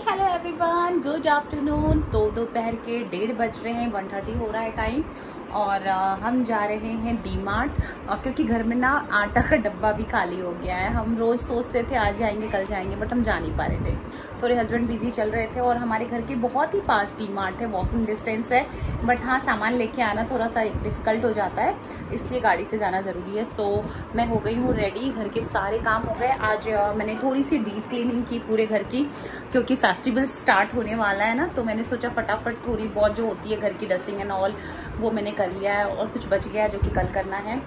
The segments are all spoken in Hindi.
Hello everyone, good afternoon. तो दोपहर के 1:30 बज रहे हैं, 1:30 हो रहा है टाइम। और हम जा रहे हैं डी मार्ट, क्योंकि घर में ना आटा का डब्बा भी खाली हो गया है। हम रोज सोचते थे आज जाएंगे कल जाएंगे, बट हम जा नहीं पा रहे थे। थोड़े हस्बैंड बिजी चल रहे थे और हमारे घर के बहुत ही पास डी मार्ट है, वॉकिंग डिस्टेंस है। बट हाँ, सामान लेके आना थोड़ा सा डिफिकल्ट हो जाता है, इसलिए गाड़ी से जाना ज़रूरी है। सो मैं हो गई हूँ रेडी, घर के सारे काम हो गए। आज मैंने थोड़ी सी डीप क्लीनिंग की पूरे घर की, क्योंकि फेस्टिवल स्टार्ट होने वाला है ना। तो मैंने सोचा फटाफट थोड़ी बहुत जो होती है घर की डस्टिंग एंड ऑल, वो मैंने कर लिया है। और कुछ बच गया है जो कि कल करना है।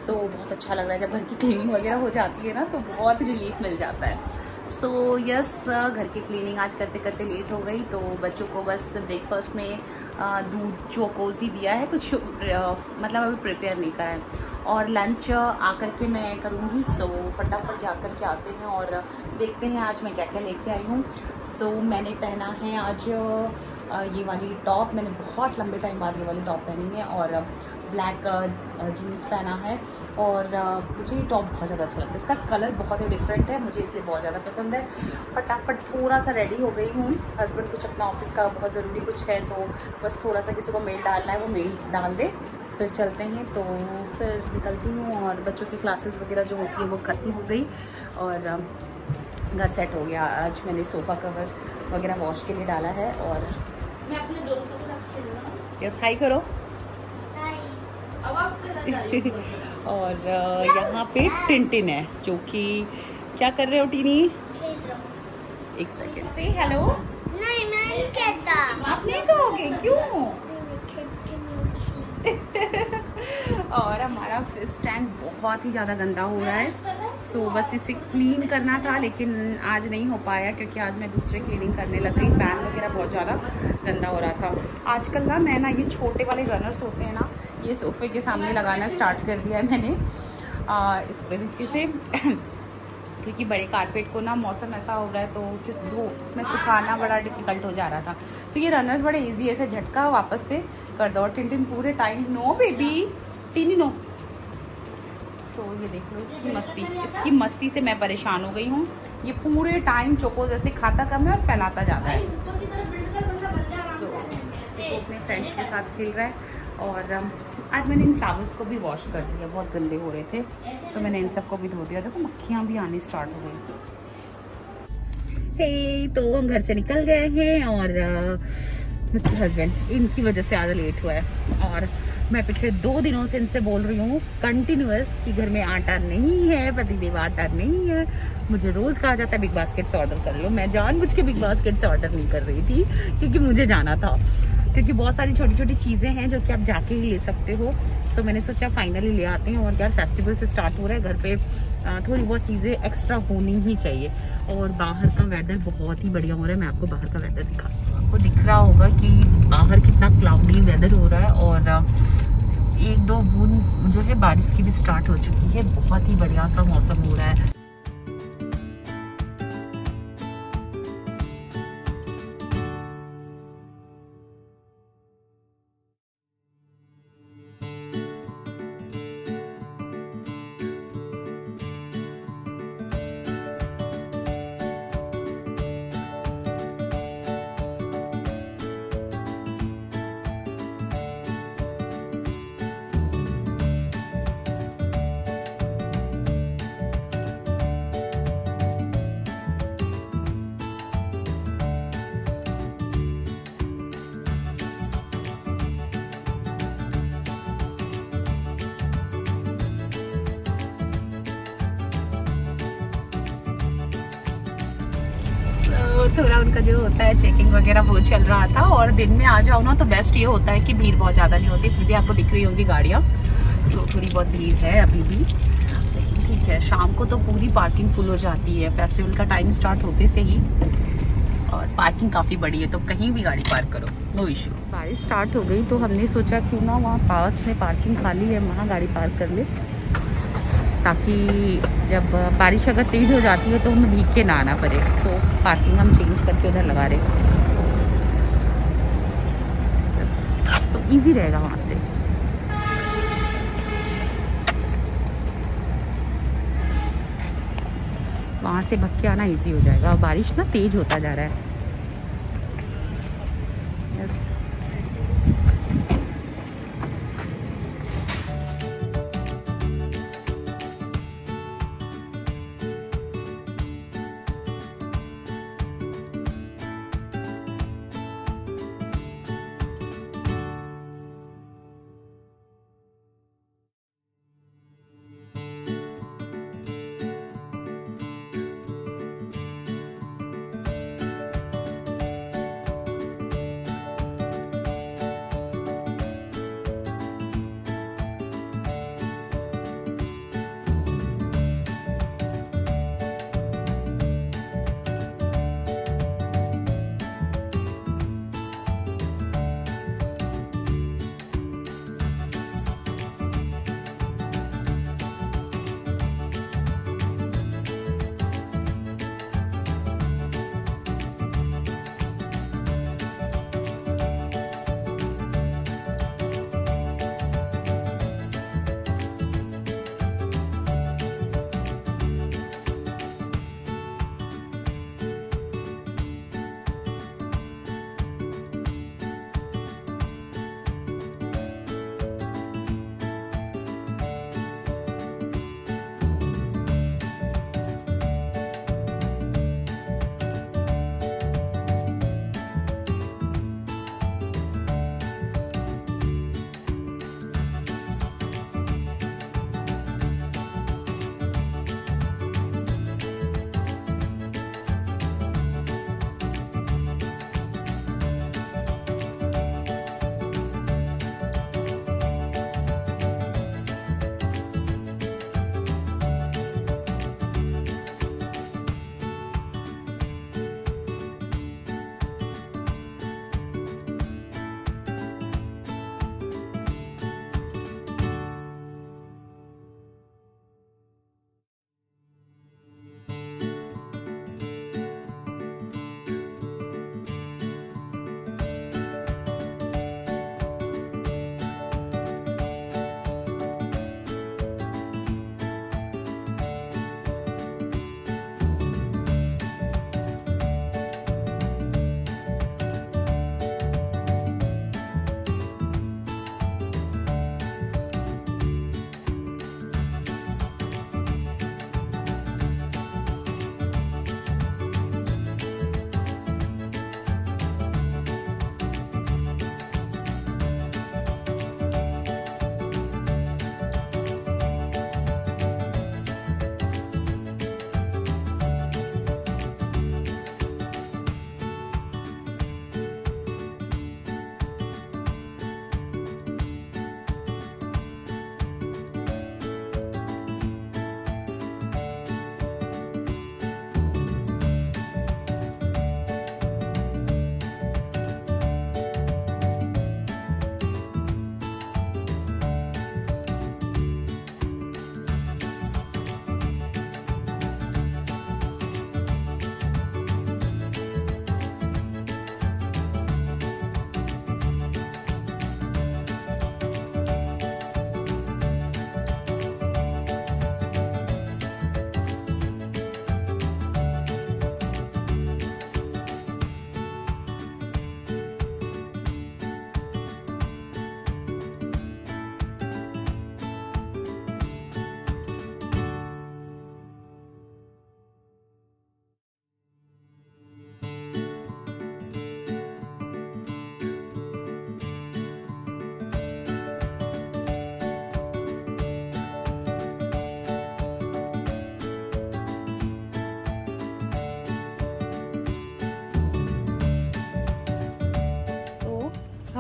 सो बहुत अच्छा लग रहा है जब घर की क्लीनिंग वगैरह हो जाती है ना, तो बहुत रिलीफ मिल जाता है। सो यस, घर की क्लीनिंग आज करते करते लेट हो गई। तो बच्चों को बस ब्रेकफास्ट में दूध चोकोज़ी दिया है, कुछ मतलब अभी प्रिपेयर नहीं करा है। और लंच आकर के मैं करूँगी। सो फटाफट जा कर के आते हैं और देखते हैं आज मैं क्या क्या लेके आई हूँ। सो मैंने पहना है आज ये वाली टॉप, मैंने बहुत लंबे टाइम बाद ये वाली टॉप पहनी है। और ब्लैक जीन्स पहना है। और मुझे ये टॉप बहुत ज़्यादा अच्छा लगता है, इसका कलर बहुत ही डिफरेंट है, मुझे इसलिए बहुत ज़्यादा पसंद है। फटाफट थोड़ा सा रेडी हो गई हूँ। हस्बैंड कुछ अपना ऑफिस का बहुत ज़रूरी कुछ है, तो बस थोड़ा सा किसी को मेल डालना है, वो मेल डाल दे, फिर चलते हैं। तो फिर निकलती हूँ। और बच्चों की क्लासेस वगैरह जो होती है वो खत्म हो गई और घर सेट हो गया। आज मैंने सोफ़ा कवर वगैरह वॉश के लिए डाला है। और मैं अपने दोस्तों के साथ खेल रहा हूँ। यस, हाई करो। अब आप और यहाँ पे टिनटिन है, जो कि क्या कर रहे हो टीनी? एक सेकेंड, से हेलो। नहीं, मैं नहीं कहता। आप नहीं कहोगे, क्यों? और हमारा फिश टैंक बहुत ही ज़्यादा गंदा हो रहा है। सो बस इसे क्लीन करना था, लेकिन आज नहीं हो पाया क्योंकि आज मैं दूसरे क्लीनिंग करने लग गई। फैन वगैरह बहुत ज़्यादा गंदा हो रहा था। आजकल ना मैं ये छोटे वाले रनर्स होते हैं ना, ये सोफे के सामने लगाना स्टार्ट कर दिया है मैंने इस तरीके से क्योंकि बड़े कारपेट को ना मौसम ऐसा हो रहा है, तो उसे धूप में सुखाना बड़ा डिफिकल्ट हो जा रहा था। तो ये रनर्स बड़े इजी ऐसे झटका वापस से कर दो। और टिनटिन पूरे टाइम नो बेबी, टीनी नो। सो ये देख लो इसकी मस्ती से मैं परेशान हो गई हूँ। ये पूरे टाइम चोको जैसे खाता कम है और फैलाता जाता है। तो अपने फ्रेंड्स के साथ खेल रहा है। और आज मैंने इन फ्लावर्स को भी वॉश कर दिया, बहुत गंदे हो रहे थे, तो मैंने इन सबको भी धो दिया। देखो मक्खियाँ भी आनी स्टार्ट हो गई। हे, तो हम घर से निकल गए हैं और मिस्टर हस्बैंड इनकी वजह से आज लेट हुआ है। और मैं पिछले 2 दिनों से इनसे बोल रही हूँ कंटिन्यूअस कि घर में आटा नहीं है, पतिदेव आटा नहीं है। मुझे रोज कहा जाता है बिग बास्केट से ऑर्डर कर लो। मैं जानबूझ के बिग बास्केट से ऑर्डर नहीं कर रही थी, क्योंकि मुझे जाना था। क्योंकि बहुत सारी छोटी छोटी चीज़ें हैं जो कि आप जाके ही ले सकते हो। तो मैंने सोचा फाइनली ले आते हैं। और यार फेस्टिवल से स्टार्ट हो रहा है, घर पे थोड़ी बहुत चीज़ें एक्स्ट्रा होनी ही चाहिए। और बाहर का वेदर बहुत ही बढ़िया हो रहा है। मैं आपको बाहर का वेदर दिखाती हूँ। आपको दिख रहा होगा कि बाहर कितना क्लाउडी वेदर हो रहा है। और 1-2 बूंद जो है बारिश की भी स्टार्ट हो चुकी है। बहुत ही बढ़िया सा मौसम हो रहा है। थोड़ा उनका जो होता है चेकिंग वगैरह वो चल रहा था। और दिन में आ जाओ ना तो बेस्ट ये होता है कि भीड़ बहुत ज़्यादा नहीं होती। फिर भी आपको दिख रही होगी गाड़ियाँ। सो थोड़ी बहुत भीड़ है अभी भी, लेकिन ठीक है। शाम को तो पूरी पार्किंग फुल हो जाती है फेस्टिवल का टाइम स्टार्ट होते से ही। और पार्किंग काफ़ी बड़ी है, तो कहीं भी गाड़ी पार्क करो, नो इशू। बारिश स्टार्ट हो गई तो हमने सोचा क्यों ना वहाँ पास में पार्किंग खाली है, वहाँ गाड़ी पार्क कर ले, ताकि जब बारिश अगर तेज़ हो जाती है तो हमें भीग के ना आना पड़े। तो पार्किंग हम चेंज करके उधर लगा रहे, तो इजी रहेगा वहाँ से। वहाँ से भग के आना इजी हो जाएगा। और बारिश ना तेज़ होता जा रहा है।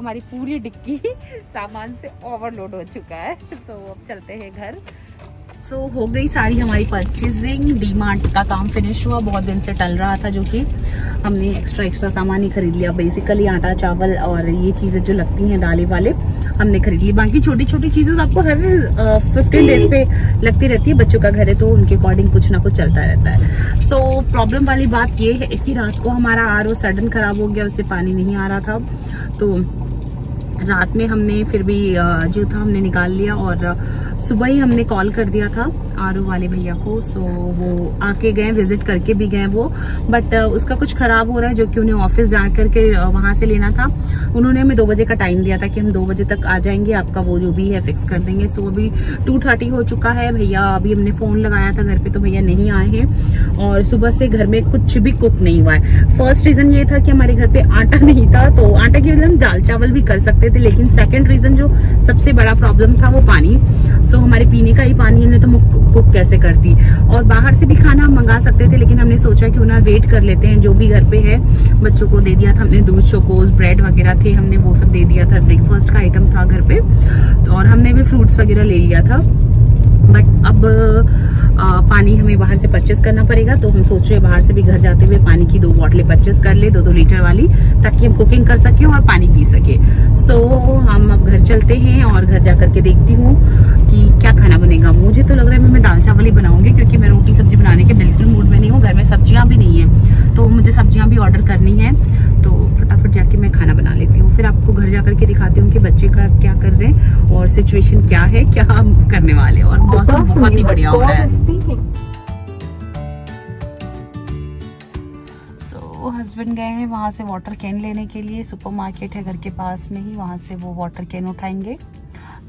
हमारी पूरी डिक्की सामान से ओवरलोड हो चुका है। सो अब चलते हैं घर। सो हो गई सारी हमारी परचेजिंग, डीमार्ट का काम फिनिश हुआ, बहुत दिन से टल रहा था, जो कि हमने एक्स्ट्रा सामान ही खरीद लिया। बेसिकली आटा चावल और ये चीजें जो लगती हैं दालें वाले हमने खरीद ली। बाकी छोटी छोटी चीजें आपको हर 15 डेज पे लगती रहती है। बच्चों का घर है तो उनके अकॉर्डिंग कुछ ना कुछ चलता रहता है। सो प्रॉब्लम वाली बात ये है कि रात को हमारा आरओ सडन खराब हो गया, उससे पानी नहीं आ रहा था। तो रात में हमने फिर भी जो था हमने निकाल लिया और सुबह ही हमने कॉल कर दिया था आरओ वाले भैया को। सो वो आके गए, विजिट करके भी गए वो, बट उसका कुछ खराब हो रहा है जो कि उन्हें ऑफिस जा करके वहां से लेना था। उन्होंने हमें 2 बजे का टाइम दिया था कि हम 2 बजे तक आ जाएंगे, आपका वो जो भी है फिक्स कर देंगे। सो अभी 2:30 हो चुका है। भैया अभी हमने फोन लगाया था घर पे तो भैया नहीं आए हैं और सुबह से घर में कुछ भी कुक नहीं हुआ है। फर्स्ट रीजन ये था कि हमारे घर पे आटा नहीं था, तो आटा के बदले हम दाल चावल भी कर सकते थे, लेकिन सेकंड रीजन जो सबसे बड़ा प्रॉब्लम था वो पानी। सो हमारे पीने का ही पानी है, तो हम कुक कैसे करती। और बाहर से भी खाना हम मंगा सकते थे, लेकिन हमने सोचा क्यों ना वेट कर लेते हैं, जो भी घर पे है। बच्चों को दे दिया था हमने दूध, चोकोस, ब्रेड वगैरह थे, हमने वो सब दे दिया था, ब्रेकफास्ट का आइटम था घर पे। तो और हमने भी फ्रूट्स वगैरह ले लिया था। बट अब पानी हमें बाहर से परचेस करना पड़ेगा, तो हम सोच रहे हैं बाहर से भी घर जाते हुए पानी की 2 बोतलें परचेस कर ले, 2-2 लीटर वाली, ताकि हम कुकिंग कर सके और पानी पी सके। सो हम अब घर चलते हैं और घर जा करके देखती हूँ कि क्या खाना बनेगा। मुझे तो लग रहा है मैं दाल चावल ही बनाऊंगी, क्योंकि मैं रोटी सब्जी बनाने के बिल्कुल मूड में नहीं हूँ। घर में सब्जियां भी नहीं है, तो मुझे सब्जियां भी ऑर्डर करनी है। तो फटाफट जाके मैं खाना बना लेती हूँ, फिर आपको घर जा करके दिखाती हूँ कि बच्चे का क्या कर रहे हैं और सिचुएशन क्या है, क्या हम करने वाले। और मौसम बहुत ही बढ़िया हो रहा है। सो हस्बैंड गए हैं वहाँ से वाटर कैन लेने के लिए। सुपरमार्केट है घर के पास में ही, वहाँ से वो वाटर कैन उठाएंगे,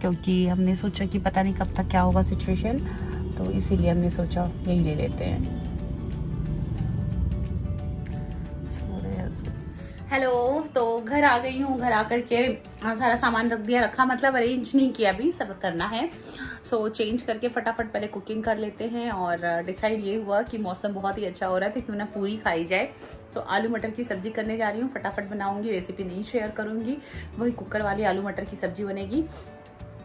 क्योंकि हमने सोचा कि पता नहीं कब तक क्या होगा सिचुएशन, तो इसीलिए हमने सोचा यही ले लेते हैं। हेलो, तो घर आ गई हूँ। घर आकर के सारा सामान रख दिया, रखा मतलब अरेंज नहीं किया, अभी सब करना है। सो चेंज करके फटाफट पहले कुकिंग कर लेते हैं। और डिसाइड ये हुआ कि मौसम बहुत ही अच्छा हो रहा है, तो क्यों ना पूरी खाई जाए। तो आलू मटर की सब्जी करने जा रही हूँ, फटाफट बनाऊंगी, रेसिपी नहीं शेयर करूंगी, वही कुकर वाली आलू मटर की सब्जी बनेगी,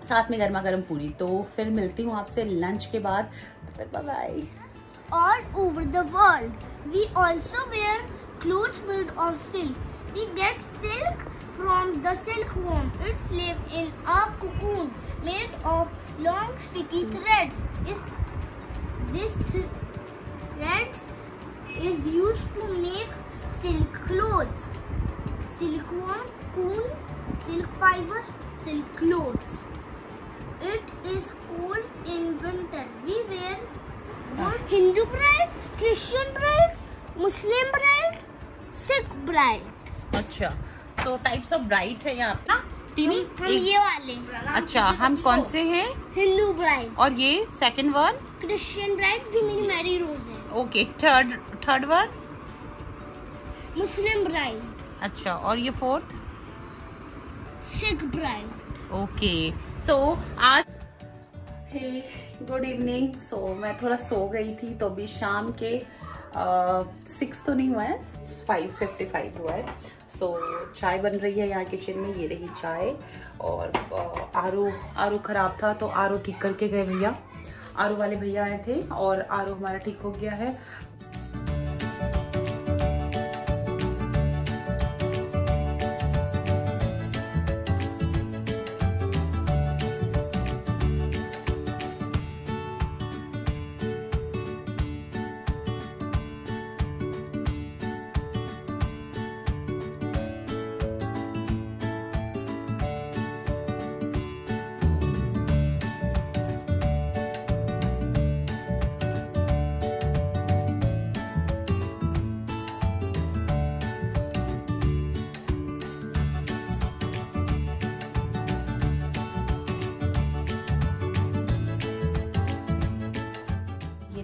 साथ में गर्मा गर्म पूरी। तो फिर मिलती हूँ आपसे लंच के बाद, bye bye. All over the world, we also wear clothes made of silk. We get silk from the silkworm. It's live in a cocoon made of long sticky threads. This threads is used to make silk clothes. Silkworm, cocoon, silk fiber, silk clothes. It is cold in winter. We wear Hindu bride, Christian bride, Muslim bride, Sikh bride. अच्छा, सो टाइप्स ऑफ ब्राइड है यहाँ पे ना तीन। हम ये वाले। अच्छा, हम कौन से हैं? हिंदू ब्राइड। और ये सेकंड वन क्रिश्चियन ब्राइड, जो मेरी मैरी रोज है। ओके, थर्ड वन मुस्लिम ब्राइड। अच्छा, और ये फोर्थ सिख ब्राइड। ओके, सो आज गुड इवनिंग। सो मैं थोड़ा सो गई थी, तो अभी शाम के 6 तो नहीं हुआ है, 5:55 हुआ है। सो चाय बन रही है यहाँ किचन में, ये रही चाय। और आरओ खराब था, तो आरओ ठीक करके गए भैया, आरओ वाले भैया आए थे और आरओ हमारा ठीक हो गया है।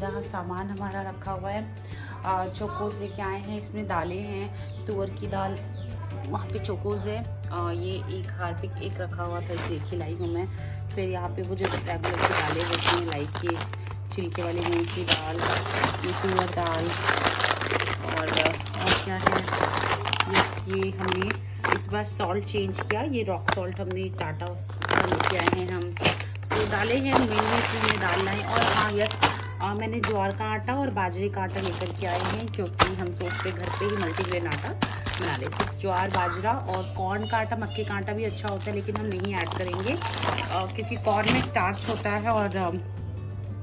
रहा सामान हमारा रखा हुआ है। चोकोस लेके आए हैं, इसमें दालें हैं, तुअर की दाल, वहाँ पे चोकोस है। ये एक हार्पिक एक रखा हुआ था, इसे खिलाई हूँ मैं। फिर यहाँ पे वो जो रेगुलर की दालें होती हैं, लाइक के छिलके वाली मूंग की दाल, ये तुअर दाल, और क्या है ये हमने इस बार सॉल्ट चेंज किया, ये रॉक सॉल्ट हमने टाटा लेके आए हैं हम। तो डाले हैं में डालना है। और हाँ यस, मैंने ज्वार का आटा और बाजरे का आटा लेकर के आए हैं, क्योंकि हम सोचते घर पे ही मल्टीग्रेन आटा बना लेते। ज्वार, बाजरा और कॉर्न का आटा, मक्के का आटा भी अच्छा होता है, लेकिन हम नहीं ऐड करेंगे क्योंकि कॉर्न में स्टार्च होता है और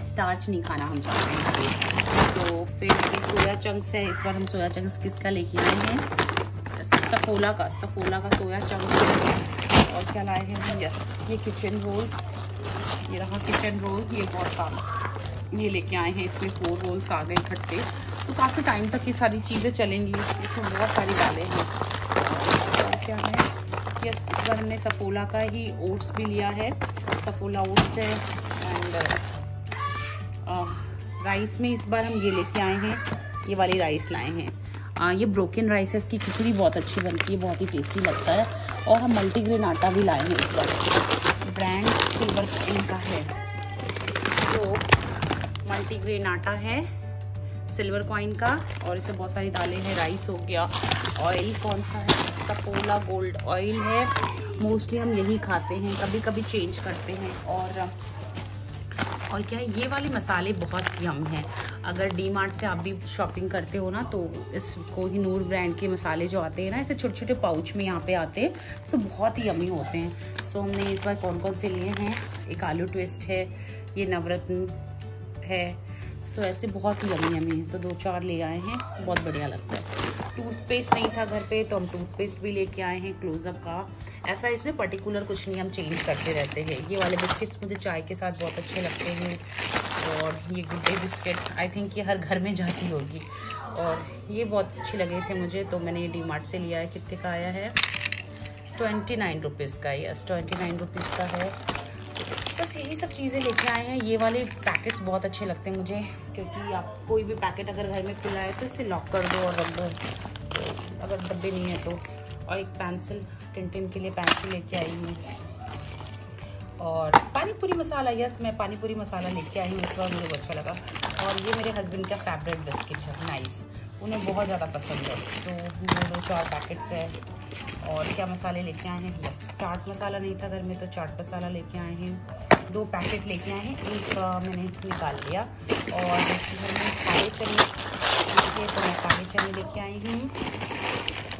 स्टार्च नहीं खाना हम चाहते हैं। तो फिर ये सोया चंक्स है, इस बार हम सोया चंक्स किसका लेके आए हैं? सफोला का सोया चंक्स है। और क्या लाए हैं हम? यस, ये किचन रोल्स, ये रहा किचन रोल, ये बहुत काम ये लेके आए हैं। इसमें 4 रोल्स आ गए इकट्ठे, तो काफ़ी टाइम तक ये सारी चीज़ें चलेंगी। इसमें बहुत सारी डालें हैं। और क्या है? यस, इस बार हमने सफोला का ही ओट्स भी लिया है, सफोला ओट्स है। एंड राइस में इस बार हम ये लेके आए हैं, ये वाली राइस लाए हैं। ये ब्रोकन राइस है, इसकी खिचड़ी बहुत अच्छी बनती है, बहुत ही टेस्टी लगता है। और हम मल्टीग्रेन आटा भी लाए हैं इस बार, ब्रांड सिल्वर कॉइन का है। तो मल्टीग्रेन आटा है सिल्वर कॉइन का, और इसमें बहुत सारी दालें हैं। राइस हो गया, ऑयल कौन सा है? सफोला गोल्ड ऑयल है। मोस्टली हम यही खाते हैं, कभी कभी चेंज करते हैं। और क्या है, ये वाले मसाले बहुत यम हैं। अगर डी मार्ट से आप भी शॉपिंग करते हो ना, तो इस कोहिनूर ब्रांड के मसाले जो आते हैं ना, ऐसे छोटे छोटे पाउच में यहाँ पे आते हैं, सो बहुत ही यमी होते हैं। सो हमने इस बार कौन कौन से लिए हैं? एक आलू ट्विस्ट है, ये नवरत्न है। सो ऐसे बहुत ही यमी है, तो 2-4 ले आए हैं, बहुत बढ़िया लगता है। टूथपेस्ट नहीं था घर पे, तो हम टूथपेस्ट भी लेके आए हैं क्लोजअप का। ऐसा इसमें पर्टिकुलर कुछ नहीं, हम चेंज करते रहते हैं। ये वाले बिस्किट्स मुझे चाय के साथ बहुत अच्छे लगते हैं। और ये good day biscuit, I think ये हर घर में जाती होगी, और ये बहुत अच्छे लगे थे मुझे, तो मैंने ये डी मार्ट से लिया है। कितने का आया है? 29 रुपीज़ का। यस, 29 रुपीज़ का है। बस यही सब चीज़ें लेके आए हैं। ये वाले पैकेट्स बहुत अच्छे लगते हैं मुझे, क्योंकि आप कोई भी पैकेट अगर घर में खुला है तो इसे लॉक कर दो और रख दो, तो अगर डब्बे नहीं है तो। और एक पेंसिल, टिन के लिए पेंसिल लेके आई हूँ। और पानी पूरी मसाला, यस मैं पानी पूरी मसाला लेके आई हूँ, इस बार मुझे बहुत अच्छा लगा। और ये मेरे हस्बैंड का फेवरेट बिस्किट है, नाइस, उन्हें बहुत ज़्यादा पसंद है। तो 2-4 पैकेट्स है। और क्या मसाले लेके आए हैं? बस चाट मसाला नहीं था घर में, तो चाट मसाला लेके आए हैं। 2 पैकेट लेके आए हैं, एक मैंने निकाल लिया। और घर में काले चने थे, तो मैं काले चने लेके आई हूँ।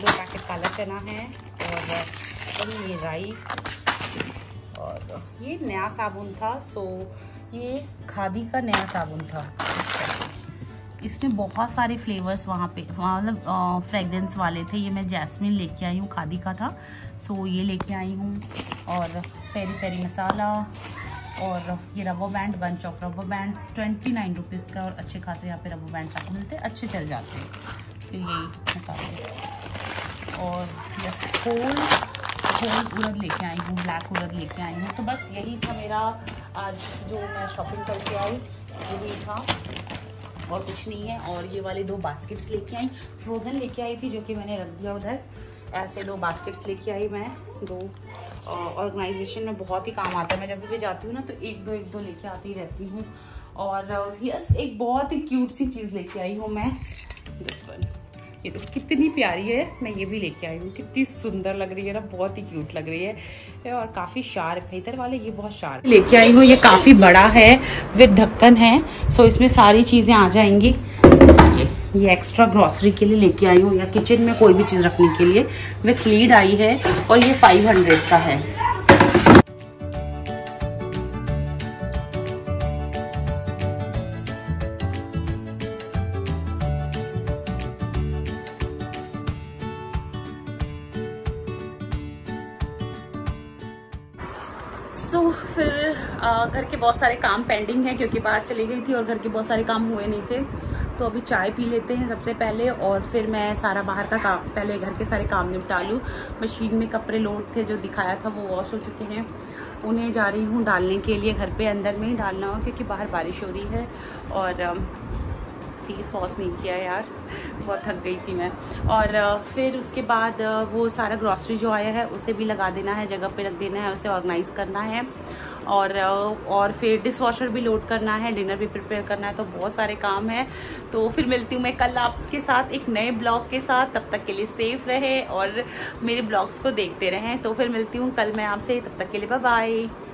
2 पैकेट काला चना है। और ये राई, और ये नया साबुन था, सो ये खादी का नया साबुन था। इसमें बहुत सारे फ्लेवर्स वहाँ पे मतलब फ्रेगरेंस वाले थे। ये मैं जैस्मिन लेके आई हूँ, खादी का था, सो ये लेके आई हूँ। और पेरी पेरी मसाला, और ये rubber band, bunch of rubber band 29 rupees का। और अच्छे खासे यहाँ पे रबर बैंड आपको मिलते हैं, अच्छे चल जाते हैं। फिर यही मसाले, और जस्ट होल उड़द लेके आई हूँ, ब्लैक उड़द लेके आई हूँ। तो बस यही था मेरा आज जो मैं शॉपिंग करके आई, यही था और कुछ नहीं है। और ये वाले 2 बास्केट्स लेके आई, फ्रोज़न लेके आई थी, जो कि मैंने रख दिया उधर। ऐसे 2 बास्केट्स लेके आई मैं। 2 ऑर्गेनाइजेशन में बहुत ही काम आता है, मैं जब भी जाती हूँ ना, तो 1-2 लेके आती रहती हूँ। और यस, एक बहुत ही क्यूट सी चीज़ लेके आई हूँ मैं, दिस वन। ये तो कितनी प्यारी है, मैं ये भी लेके आई हूँ। कितनी सुंदर लग रही है ना, बहुत ही क्यूट लग रही है। और काफ़ी शार्प है, इधर वाले ये बहुत शार्प लेके आई हूँ। ये काफ़ी बड़ा है, विद ढक्कन है, सो इसमें सारी चीज़ें आ जाएंगी। ये एक्स्ट्रा ग्रॉसरी के लिए लेके आई हूँ, या किचन में कोई भी चीज़ रखने के लिए, विथ लीड आई है। और ये 500 का है। सो फिर घर के बहुत सारे काम पेंडिंग है, क्योंकि बाहर चली गई थी और घर के बहुत सारे काम हुए नहीं थे। तो अभी चाय पी लेते हैं सबसे पहले, और फिर मैं सारा बाहर का काम, पहले घर के सारे काम निपटा लूँ। मशीन में कपड़े लोड थे, जो दिखाया था वो वॉश हो चुके हैं, उन्हें जा रही हूँ डालने के लिए। घर पे अंदर में ही डालना हो, क्योंकि बाहर बारिश हो रही है। और फेस वॉश नहीं किया यार, बहुत थक गई थी मैं। और फिर उसके बाद वो सारा ग्रॉसरी जो आया है उसे भी लगा देना है, जगह पे रख देना है, उसे ऑर्गेनाइज करना है। और फिर डिश वॉशर भी लोड करना है, डिनर भी प्रिपेयर करना है, तो बहुत सारे काम है। तो फिर मिलती हूँ मैं कल आपके साथ एक नए ब्लॉग के साथ। तब तक के लिए सेफ रहे और मेरे ब्लॉग्स को देखते रहें। तो फिर मिलती हूँ कल मैं आपसे, तब तक के लिए बाय बाय।